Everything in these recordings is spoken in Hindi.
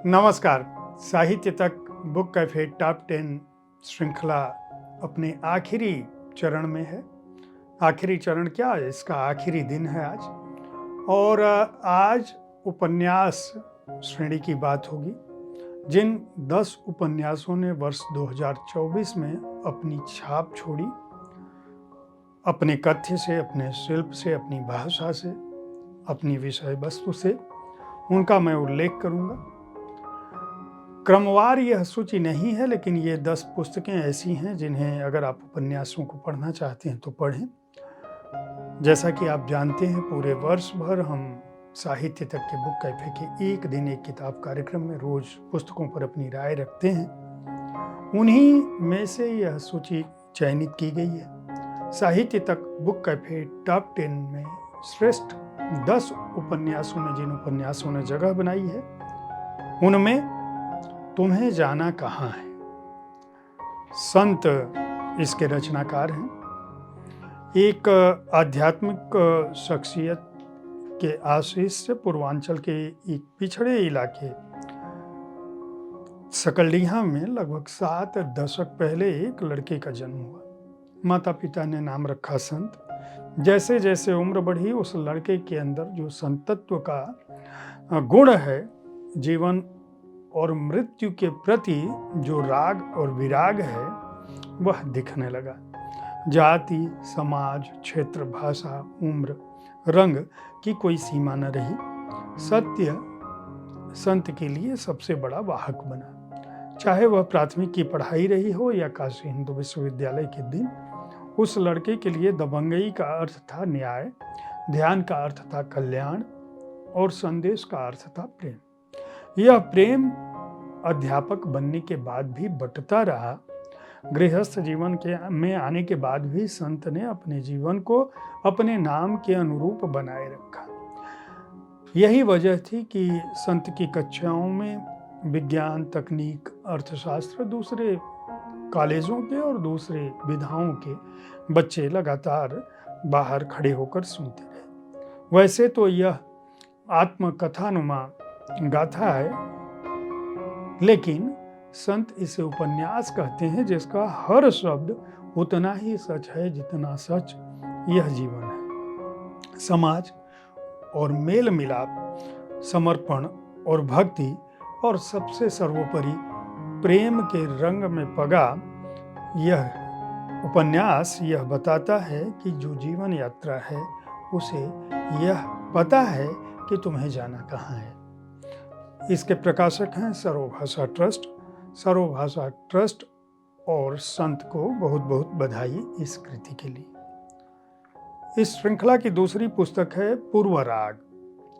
नमस्कार। साहित्य तक बुक कैफे टॉप 10 श्रृंखला अपने आखिरी चरण में है। आखिरी चरण क्या है, इसका आखिरी दिन है आज। और आज उपन्यास श्रेणी की बात होगी। जिन 10 उपन्यासों ने वर्ष 2024 में अपनी छाप छोड़ी, अपने कथ्य से, अपने शिल्प से, अपनी भाषा से, अपनी विषय वस्तु से, उनका मैं उल्लेख करूंगा। क्रमवार यह सूची नहीं है, लेकिन ये 10 पुस्तकें ऐसी हैं जिन्हें अगर आप उपन्यासों को पढ़ना चाहते हैं तो पढ़ें। जैसा कि आप जानते हैं, पूरे वर्ष भर हम साहित्य तक के बुक कैफे के एक दिन एक किताब कार्यक्रम में रोज पुस्तकों पर अपनी राय रखते हैं। उन्हीं में से यह सूची चयनित की गई है। साहित्य तक बुक कैफे टॉप 10 में श्रेष्ठ 10 उपन्यासों में जिन उपन्यासों ने जगह बनाई है, उनमें तुम्हें जाना कहाँ है। संत इसके रचनाकार हैं। एक आध्यात्मिक शख्सियत के आशीष से पूर्वांचल के एक पिछड़े इलाके सकलडीहा में लगभग 7 दशक पहले एक लड़के का जन्म हुआ। माता पिता ने नाम रखा संत। जैसे जैसे उम्र बढ़ी, उस लड़के के अंदर जो संतत्व का गुण है, जीवन और मृत्यु के प्रति जो राग और विराग है, वह दिखने लगा। जाति, समाज, क्षेत्र, भाषा, उम्र, रंग की कोई सीमा न रही। सत्य संत के लिए सबसे बड़ा वाहक बना। चाहे वह प्राथमिक की पढ़ाई रही हो या काशी हिंदू विश्वविद्यालय के दिन, उस लड़के के लिए दबंगई का अर्थ था न्याय, ध्यान का अर्थ था कल्याण और संदेश का अर्थ था प्रेम। यह प्रेम अध्यापक बनने के बाद भी बटता रहा। गृहस्थ जीवन में आने के बाद भी संत ने अपने जीवन को अपने नाम के अनुरूप बनाए रखा। यही वजह थी कि संत की कक्षाओं में विज्ञान, तकनीक, अर्थशास्त्र, दूसरे कॉलेजों के और दूसरे विधाओं के बच्चे लगातार बाहर खड़े होकर सुनते रहे। वैसे तो यह आत्मकथानुमा गाथा है, लेकिन संत इसे उपन्यास कहते हैं, जिसका हर शब्द उतना ही सच है जितना सच यह जीवन है। समाज और मेल मिलाप, समर्पण और भक्ति, और सबसे सर्वोपरि प्रेम के रंग में पगा यह उपन्यास यह बताता है कि जो जीवन यात्रा है, उसे यह पता है कि तुम्हें जाना कहाँ है। इसके प्रकाशक हैं सर्वभाषा ट्रस्ट। सर्वभाषा ट्रस्ट और संत को बहुत बहुत बधाई इस कृति के लिए। इस श्रृंखला की दूसरी पुस्तक है पूर्वराग।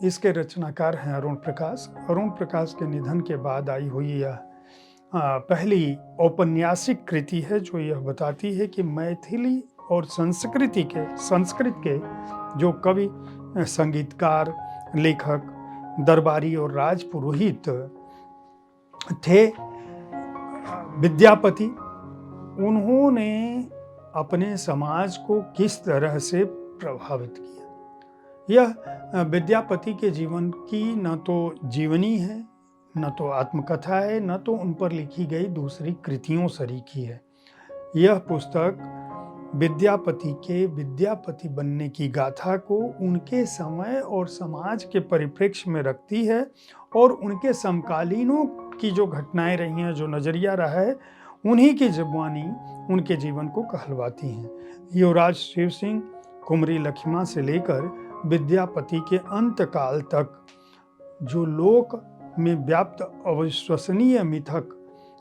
इसके रचनाकार हैं अरुण प्रकाश। अरुण प्रकाश के निधन के बाद आई हुई यह पहली औपन्यासिक कृति है जो यह बताती है कि मैथिली और संस्कृत के जो कवि, संगीतकार, लेखक, दरबारी और राजपुरोहित थे, विद्यापति, उन्होंने अपने समाज को किस तरह से प्रभावित किया। यह विद्यापति के जीवन की न तो जीवनी है, न तो आत्मकथा है, न तो उन पर लिखी गई दूसरी कृतियों सरीखी है। यह पुस्तक विद्यापति के विद्यापति बनने की गाथा को उनके समय और समाज के परिप्रेक्ष्य में रखती है, और उनके समकालीनों की जो घटनाएं रही हैं, जो नजरिया रहा है, उन्हीं की जुबानी उनके जीवन को कहलवाती हैं। युवराज शिव सिंह, कुमरी लखिमा से लेकर विद्यापति के अंतकाल तक जो लोक में व्याप्त अविश्वसनीय मिथक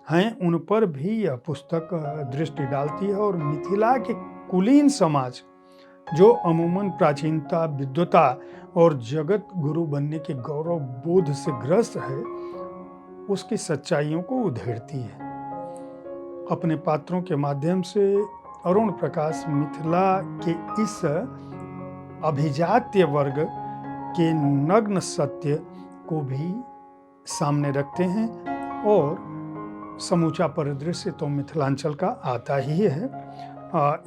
हैं, उन पर भी यह पुस्तक दृष्टि डालती है। और मिथिला के कुलीन समाज, जो अमूमन प्राचीनता, विद्वता और जगत गुरु बनने के गौरव बोध से ग्रस्त है, उसकी सच्चाइयों को उधेड़ती है। अपने पात्रों के माध्यम से अरुण प्रकाश मिथिला के इस अभिजात्य वर्ग के नग्न सत्य को भी सामने रखते हैं, और समूचा परिदृश्य तो मिथिलांचल का आता ही है।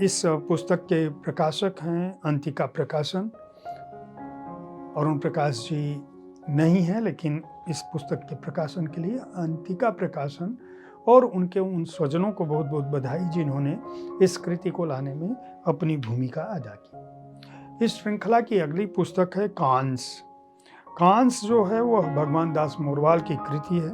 इस पुस्तक के प्रकाशक हैं अंतिका प्रकाशन। अरुण प्रकाश जी नहीं है, लेकिन इस पुस्तक के प्रकाशन के लिए अंतिका प्रकाशन और उनके उन स्वजनों को बहुत बहुत बधाई जिन्होंने इस कृति को लाने में अपनी भूमिका अदा की। इस श्रृंखला की अगली पुस्तक है कांस। कांस जो है वह भगवान दास मोरवाल की कृति है।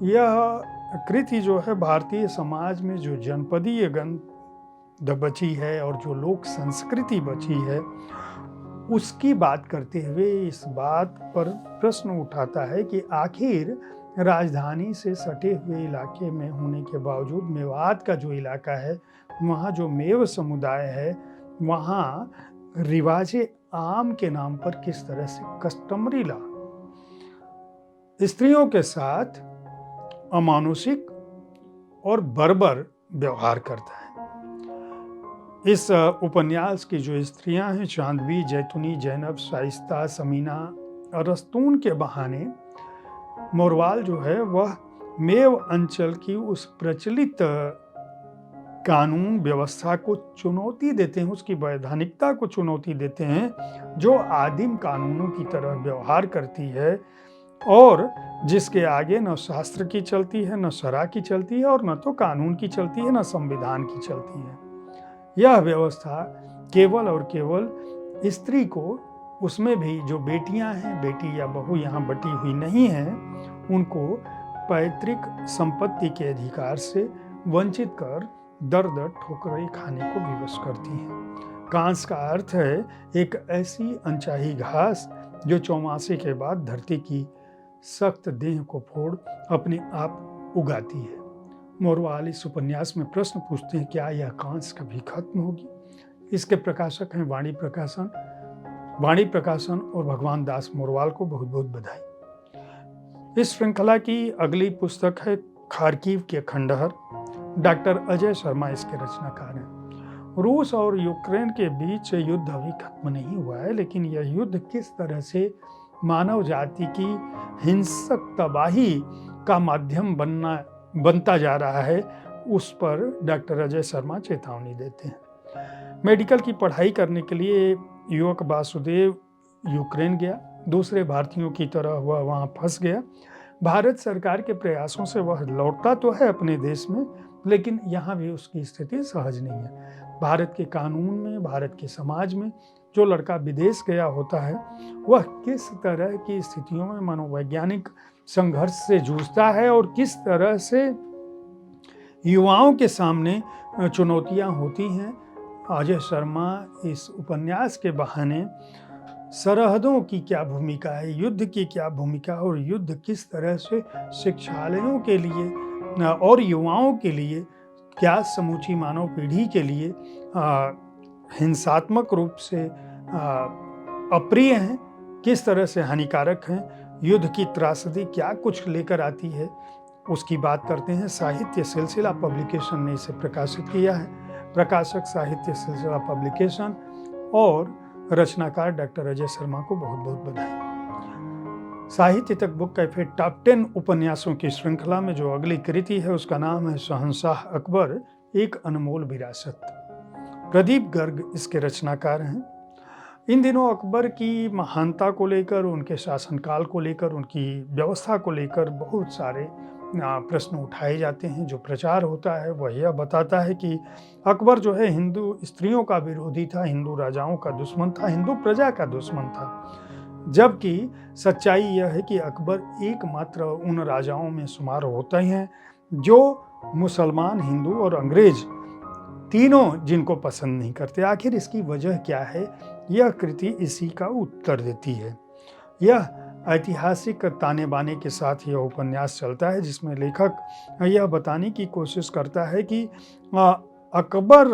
यह कृति जो है भारतीय समाज में जो जनपदीय गंध बची है और जो लोक संस्कृति बची है उसकी बात करते हुए इस बात पर प्रश्न उठाता है कि आखिर राजधानी से सटे हुए इलाके में होने के बावजूद मेवात का जो इलाका है वहाँ जो मेव समुदाय है वहाँ रिवाजे आम के नाम पर किस तरह से कस्टमरी लॉ स्त्रियों के साथ अमानुषिक और बर्बर व्यवहार करता है। इस उपन्यास की जो स्त्रियां हैं चांदबी, जैतूनी, जैनब, शाइस्ता, समीना और रस्तून के बहाने मोरवाल जो है वह मेव अंचल की उस प्रचलित कानून व्यवस्था को चुनौती देते हैं, उसकी वैधानिकता को चुनौती देते हैं जो आदिम कानूनों की तरह व्यवहार करती है और जिसके आगे न शास्त्र की चलती है, न शरअ की चलती है और न तो कानून की चलती है, न संविधान की चलती है। यह व्यवस्था केवल और केवल स्त्री को, उसमें भी जो बेटियां हैं, बेटी या बहू यहाँ बटी हुई नहीं है, उनको पैतृक संपत्ति के अधिकार से वंचित कर दर दर ठोकरें खाने को विवश करती हैं। कांस का अर्थ है एक ऐसी अनचाही घास जो चौमासे के बाद धरती की सख्त देह को फोड़ अपने आप उगाती है। मोरवाल इस उपन्यास में प्रश्न पूछते हैं क्या यह कांस कभी खत्म होगी। इसके प्रकाशक हैं वाणी प्रकाशन। वाणी प्रकाशन और भगवान दास मोरवाल को बहुत बहुत बधाई। इस श्रृंखला की अगली पुस्तक है खार्किव के खंडहर। डॉक्टर अजय शर्मा इसके रचनाकार हैं। रूस और यूक्रेन के बीच युद्ध अभी खत्म नहीं हुआ है, लेकिन यह युद्ध किस तरह से मानव जाति की हिंसक तबाही का माध्यम बनता जा रहा है उस पर डॉक्टर अजय शर्मा चेतावनी देते हैं। मेडिकल की पढ़ाई करने के लिए युवक वासुदेव यूक्रेन गया। दूसरे भारतीयों की तरह वह वहाँ फंस गया। भारत सरकार के प्रयासों से वह लौटता तो है अपने देश में, लेकिन यहाँ भी उसकी स्थिति सहज नहीं है। भारत के कानून में, भारत के समाज में जो लड़का विदेश गया होता है वह किस तरह की स्थितियों में मनोवैज्ञानिक संघर्ष से जूझता है और किस तरह से युवाओं के सामने चुनौतियां होती हैं। अजय शर्मा इस उपन्यास के बहाने सरहदों की क्या भूमिका है, युद्ध की क्या भूमिका और युद्ध किस तरह से शिक्षालयों के लिए और युवाओं के लिए, क्या समूची मानव पीढ़ी के लिए हिंसात्मक रूप से अप्रिय हैं, किस तरह से हानिकारक हैं, युद्ध की त्रासदी क्या कुछ लेकर आती है, उसकी बात करते हैं। साहित्य सिलसिला पब्लिकेशन ने इसे प्रकाशित किया है। प्रकाशक साहित्य सिलसिला पब्लिकेशन और रचनाकार डॉक्टर अजय शर्मा को बहुत बहुत बधाई। साहित्य तक बुक कैफे टॉप 10 उपन्यासों की श्रृंखला में जो अगली कृति है उसका नाम है शहंशाह अकबर, एक अनमोल विरासत। प्रदीप गर्ग इसके रचनाकार हैं। इन दिनों अकबर की महानता को लेकर, उनके शासनकाल को लेकर, उनकी व्यवस्था को लेकर बहुत सारे प्रश्न उठाए जाते हैं। जो प्रचार होता है वह यह बताता है कि अकबर जो है हिंदू स्त्रियों का विरोधी था, हिंदू राजाओं का दुश्मन था, हिंदू प्रजा का दुश्मन था। जबकि सच्चाई यह है कि अकबर एकमात्र उन राजाओं में शुमार होते हैं जो मुसलमान, हिंदू और अंग्रेज तीनों जिनको पसंद नहीं करते। आखिर इसकी वजह क्या है, यह कृति इसी का उत्तर देती है। यह ऐतिहासिक ताने बाने के साथ यह उपन्यास चलता है जिसमें लेखक यह बताने की कोशिश करता है कि अकबर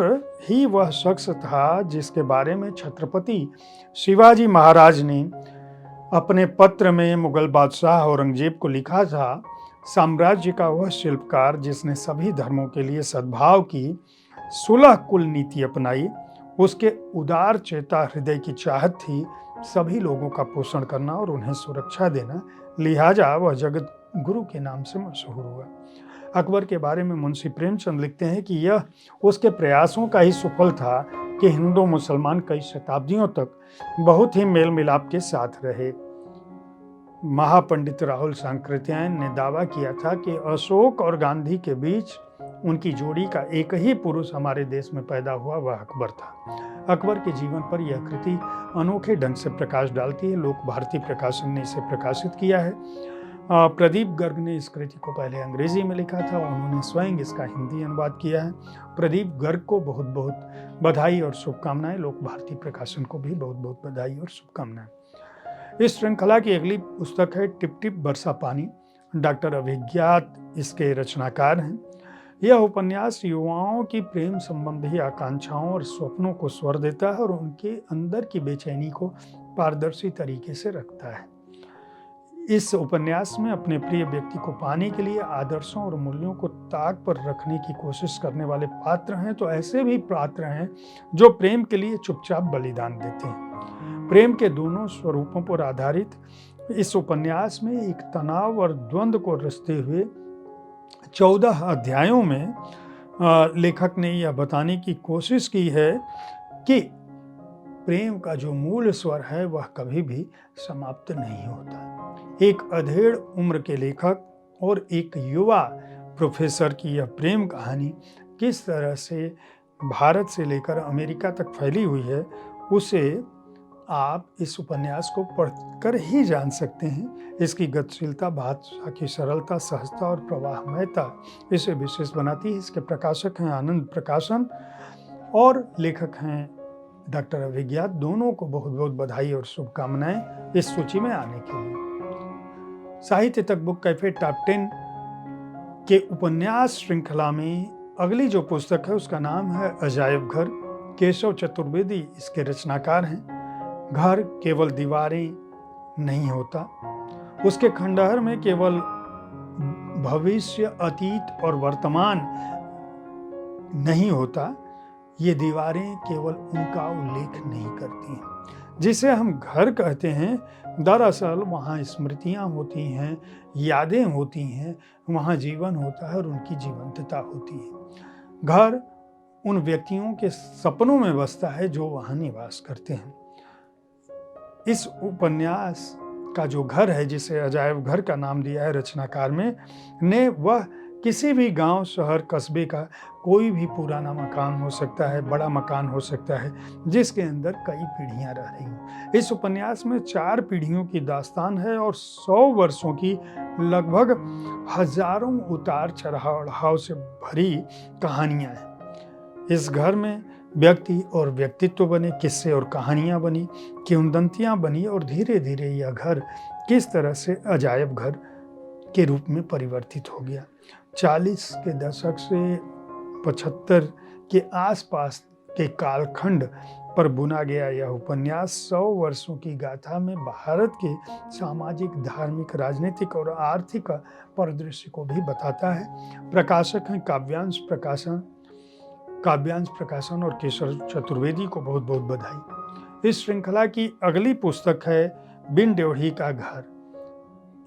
ही वह शख्स था जिसके बारे में छत्रपति शिवाजी महाराज ने अपने पत्र में मुगल बादशाह औरंगजेब को लिखा था। साम्राज्य का वह शिल्पकार जिसने सभी धर्मों के लिए सद्भाव की सुलह कुल नीति अपनाई, उसके उदार चेता हृदय की चाहत थी सभी लोगों का पोषण करना और उन्हें सुरक्षा देना, लिहाजा वह जगत गुरु के नाम से मशहूर हुआ। अकबर के बारे में मुंशी प्रेमचंद लिखते हैं कि यह उसके प्रयासों का ही सुफल था कि हिंदू मुसलमान कई शताब्दियों तक बहुत ही मेल मिलाप के साथ रहे। महापंडित राहुल सांकृत्यायन ने दावा किया था कि अशोक और गांधी के बीच उनकी जोड़ी का एक ही पुरुष हमारे देश में पैदा हुआ, वह अकबर था। अकबर के जीवन पर यह कृति अनोखे ढंग से प्रकाश डालती है। लोक भारती प्रकाशन ने इसे प्रकाशित किया है। प्रदीप गर्ग ने इस कृति को पहले अंग्रेजी में लिखा था, उन्होंने स्वयं इसका हिंदी अनुवाद किया है। प्रदीप गर्ग को बहुत बहुत बधाई और शुभकामनाएं। लोक भारती प्रकाशन को भी बहुत बहुत बधाई और शुभकामनाएं। इस श्रृंखला की अगली पुस्तक है टिप टिप बरसा पानी। डॉक्टर अभिज्ञात इसके रचनाकार हैं। यह उपन्यास युवाओं की प्रेम संबंधी आकांक्षाओं और स्वप्नों को स्वर देता है और उनके अंदर की बेचैनी को पारदर्शी तरीके से रखता है। इस उपन्यास में अपने प्रिय व्यक्ति को पाने के लिए आदर्शों और मूल्यों को ताक पर रखने की कोशिश करने वाले पात्र हैं, तो ऐसे भी पात्र हैं जो प्रेम के लिए चुपचाप बलिदान देते हैं। प्रेम के दोनों स्वरूपों पर आधारित इस उपन्यास में एक तनाव और द्वंद्व को रचते हुए 14 अध्यायों में लेखक ने यह बताने की कोशिश की है कि प्रेम का जो मूल स्वर है वह कभी भी समाप्त नहीं होता। एक अधेड़ उम्र के लेखक और एक युवा प्रोफेसर की यह प्रेम कहानी किस तरह से भारत से लेकर अमेरिका तक फैली हुई है, उसे आप इस उपन्यास को पढ़कर ही जान सकते हैं। इसकी गतिशीलता, भाषा की सरलता, सहजता और प्रवाहमयता इसे विशेष बनाती है। इसके प्रकाशक हैं आनंद प्रकाशन और लेखक हैं डॉक्टर अभिज्ञात। दोनों को बहुत बहुत बधाई और शुभकामनाएं इस सूची में आने के लिए। साहित्य तक बुक कैफे टॉप 10 के उपन्यास श्रृंखला में अगली जो पुस्तक है उसका नाम है अजायब घर। केशव चतुर्वेदी इसके रचनाकार हैं। घर केवल दीवारें नहीं होता, उसके खंडहर में केवल भविष्य, अतीत और वर्तमान नहीं होता। ये दीवारें केवल उनका उल्लेख नहीं करती हैं। जिसे हम घर कहते हैं, दरअसल वहाँ स्मृतियाँ होती हैं, यादें होती हैं, वहाँ जीवन होता है और उनकी जीवंतता होती है। घर उन व्यक्तियों के सपनों में बसता है जो वहाँ निवास करते हैं। इस उपन्यास का जो घर है, जिसे अजायब घर का नाम दिया है रचनाकार ने, वह किसी भी गांव, शहर, कस्बे का कोई भी पुराना मकान हो सकता है, बड़ा मकान हो सकता है, जिसके अंदर कई पीढ़ियां रह रही हैं। इस उपन्यास में 4 पीढ़ियों की दास्तान है और 100 वर्षों की लगभग हजारों उतार चढ़ाव से भरी कहानियां हैं। इस घर में व्यक्ति और व्यक्तित्व बने, किस्से और कहानियां बनी, किंवदंतियां बनी और धीरे धीरे यह घर किस तरह से अजायब घर के रूप में परिवर्तित हो गया। 40 के दशक से 75 के आसपास के कालखंड पर बुना गया यह उपन्यास 100 वर्षों की गाथा में भारत के सामाजिक, धार्मिक, राजनीतिक और आर्थिक परिदृश्य को भी बताता है। प्रकाशक हैं काव्यांश प्रकाशन और केशव चतुर्वेदी को बहुत बहुत बधाई। इस श्रृंखला की अगली पुस्तक है बिन ड्योढ़ी का घर।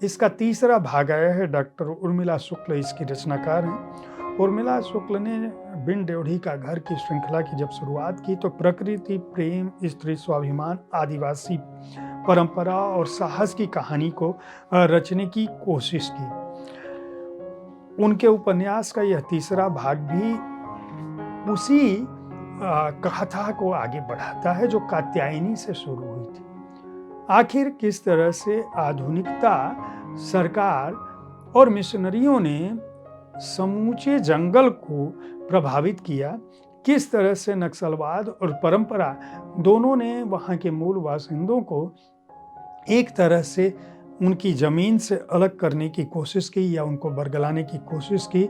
इसका तीसरा भाग आया है। डॉक्टर उर्मिला शुक्ल इसकी रचनाकार हैं। उर्मिला शुक्ल ने बिन ड्योढ़ी का घर की श्रृंखला की जब शुरुआत की तो प्रकृति, प्रेम, स्त्री स्वाभिमान, आदिवासी परंपरा और साहस की कहानी को रचने की कोशिश की। उनके उपन्यास का यह तीसरा भाग भी उसी कथा को आगे बढ़ाता है जो कात्यायनी से शुरू हुई थी। आखिर किस तरह से आधुनिकता, सरकार और मिशनरियों ने समूचे जंगल को प्रभावित किया, किस तरह से नक्सलवाद और परंपरा दोनों ने वहाँ के मूल बासिंदों को एक तरह से उनकी जमीन से अलग करने की कोशिश की या उनको बरगलाने की कोशिश की।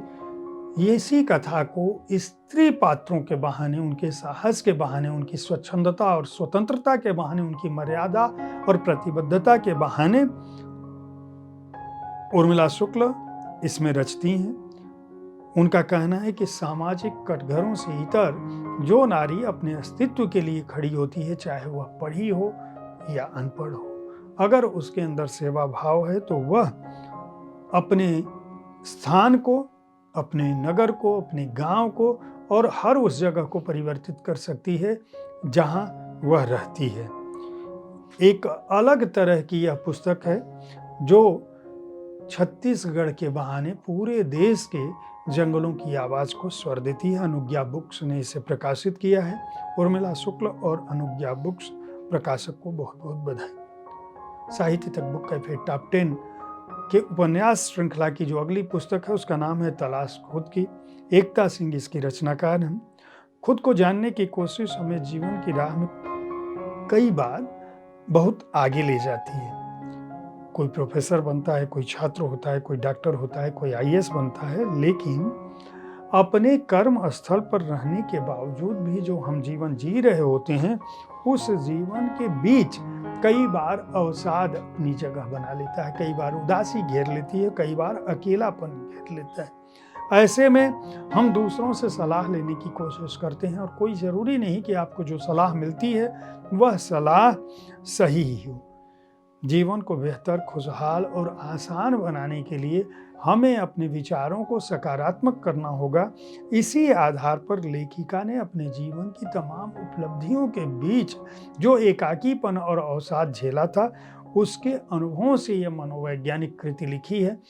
इसी कथा को स्त्री पात्रों के बहाने, उनके साहस के बहाने, उनकी स्वच्छंदता और स्वतंत्रता के बहाने, उनकी मर्यादा और प्रतिबद्धता के बहाने उर्मिला शुक्ल इसमें रचती हैं। उनका कहना है कि सामाजिक कटघरों से इतर जो नारी अपने अस्तित्व के लिए खड़ी होती है, चाहे वह पढ़ी हो या अनपढ़ हो, अगर उसके अंदर सेवा भाव है तो वह अपने स्थान को, अपने नगर को, अपने गांव को और हर उस जगह को परिवर्तित कर सकती है जहां वह रहती है। एक अलग तरह की यह पुस्तक है। जो छत्तीसगढ़ के बहाने पूरे देश के जंगलों की आवाज को स्वर देती है। अनुज्ञा बुक्स ने इसे प्रकाशित किया है। उर्मिला शुक्ल और अनुज्ञा बुक्स प्रकाशक को बहुत बहुत बधाई। साहित्य तक बुक कैफे टॉप 10 के उपन्यास श्रृंखला की जो अगली पुस्तक है उसका नाम है तलाश खुद की। एकता सिंह इसकी रचनाकार हैं। खुद को जानने की कोशिश हमें जीवन की राह में कई बार बहुत आगे ले जाती है। कोई प्रोफेसर बनता है, कोई छात्र होता है, कोई डॉक्टर होता है, कोई आईएएस बनता है, लेकिन अपने कर्म स्थल पर रहने के बावजूद भी जो हम जीवन जी रहे होते हैं, उस जीवन के बीच कई बार अवसाद अपनी जगह बना लेता है, कई बार उदासी घेर लेती है, कई बार अकेलापन घेर लेता है। ऐसे में हम दूसरों से सलाह लेने की कोशिश करते हैं और कोई ज़रूरी नहीं कि आपको जो सलाह मिलती है वह सलाह सही ही हो। जीवन को बेहतर, खुशहाल और आसान बनाने के लिए हमें अपने विचारों को सकारात्मक करना होगा। इसी आधार पर लेखिका ने अपने जीवन की तमाम उपलब्धियों के बीच जो एकाकीपन और अवसाद झेला था, उसके अनुभवों से यह मनोवैज्ञानिक कृति लिखी है।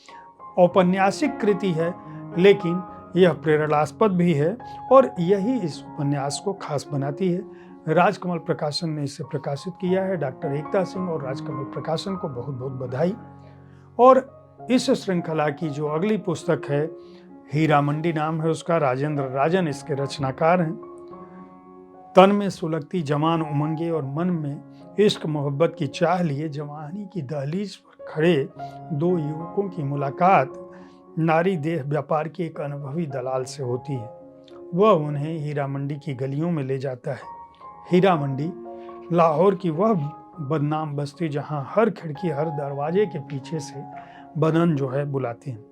औपन्यासिक कृति है, लेकिन यह प्रेरणास्पद भी है और यही इस उपन्यास को खास बनाती है। राजकमल प्रकाशन ने इसे प्रकाशित किया है। डॉक्टर एकता सिंह और राजकमल प्रकाशन को बहुत बहुत बधाई। और इस श्रृंखला की जो अगली पुस्तक है, हीरा मंडी नाम है उसका, राजेंद्र राजन इसके रचनाकार हैं। तन में सुलगती जवान उमंगे और मन में इश्क मोहब्बत की चाह लिए जवानी की दहलीज पर खड़े दो युवकों की मुलाकात नारी देह व्यापार के एक अनुभवी दलाल से होती है। वह उन्हें हीरा मंडी की गलियों में ले जाता है। हीरा मंडी लाहौर की वह बदनाम बस्ती जहां हर खिड़की, हर दरवाजे के पीछे से बदन जो है बुलाते हैं।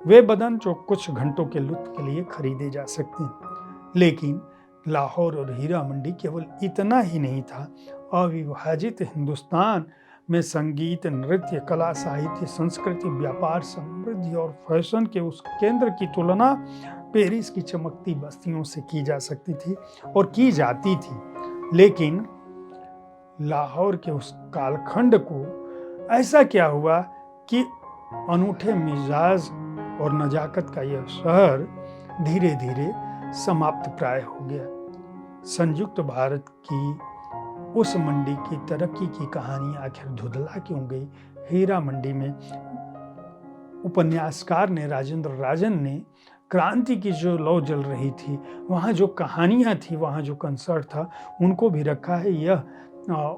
वे बदन जो कुछ घंटों के लुत्फ के लिए खरीदे जा सकते हैं। लेकिन लाहौर और हीरा मंडी केवल इतना ही नहीं था। अविभाजित हिंदुस्तान में संगीत, नृत्य, कला, साहित्य, संस्कृति, व्यापार, समृद्धि और फैशन के उस केंद्र की तुलना पेरिस की चमकती बस्तियों से की जा सकती थी और की जाती थी। लेकिन लाहौर के उस कालखंड को ऐसा क्या हुआ कि अनूठे मिजाज और नजाकत का यह शहर धीरे धीरे समाप्त प्राय हो गया। संयुक्त भारत की उस मंडी की तरक्की की कहानी आखिर धुंधला क्यों गई? हीरा मंडी में उपन्यासकार ने, राजेंद्र राजन ने, क्रांति की जो लौ जल रही थी, वहाँ जो कहानियाँ थी, वहाँ जो कंसर्ट था, उनको भी रखा है। यह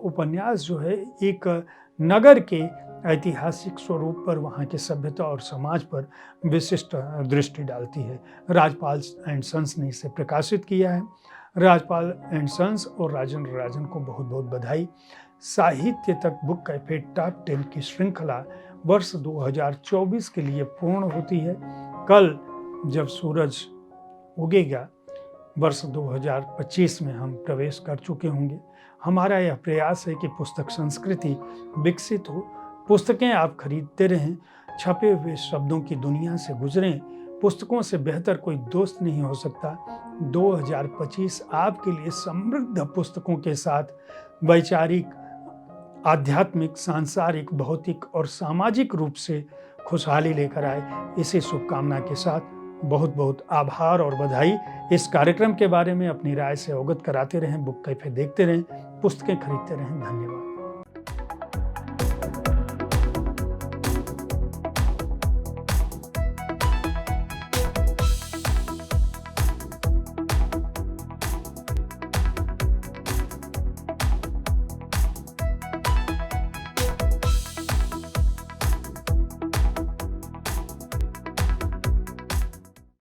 उपन्यास जो है एक नगर के ऐतिहासिक स्वरूप पर, वहाँ के सभ्यता और समाज पर विशिष्ट दृष्टि डालती है। राजपाल एंड सन्स ने इसे प्रकाशित किया है। राजपाल एंड सन्स और राजेंद्र राजन को बहुत बहुत बधाई। साहित्य तक बुक कैफे टॉप 10 की श्रृंखला वर्ष 2024 के लिए पूर्ण होती है। कल जब सूरज उगेगा, वर्ष 2025 में हम प्रवेश कर चुके होंगे। हमारा यह प्रयास है कि पुस्तक संस्कृति विकसित हो। पुस्तकें आप खरीदते रहें, छपे हुए शब्दों की दुनिया से गुजरें। पुस्तकों से बेहतर कोई दोस्त नहीं हो सकता। 2025 आपके लिए समृद्ध पुस्तकों के साथ वैचारिक, आध्यात्मिक, सांसारिक, भौतिक और सामाजिक रूप से खुशहाली लेकर आए। इसी शुभकामना के साथ बहुत बहुत आभार और बधाई। इस कार्यक्रम के बारे में अपनी राय से अवगत कराते रहें, बुक कैफे देखते रहें, पुस्तकें खरीदते रहें। धन्यवाद।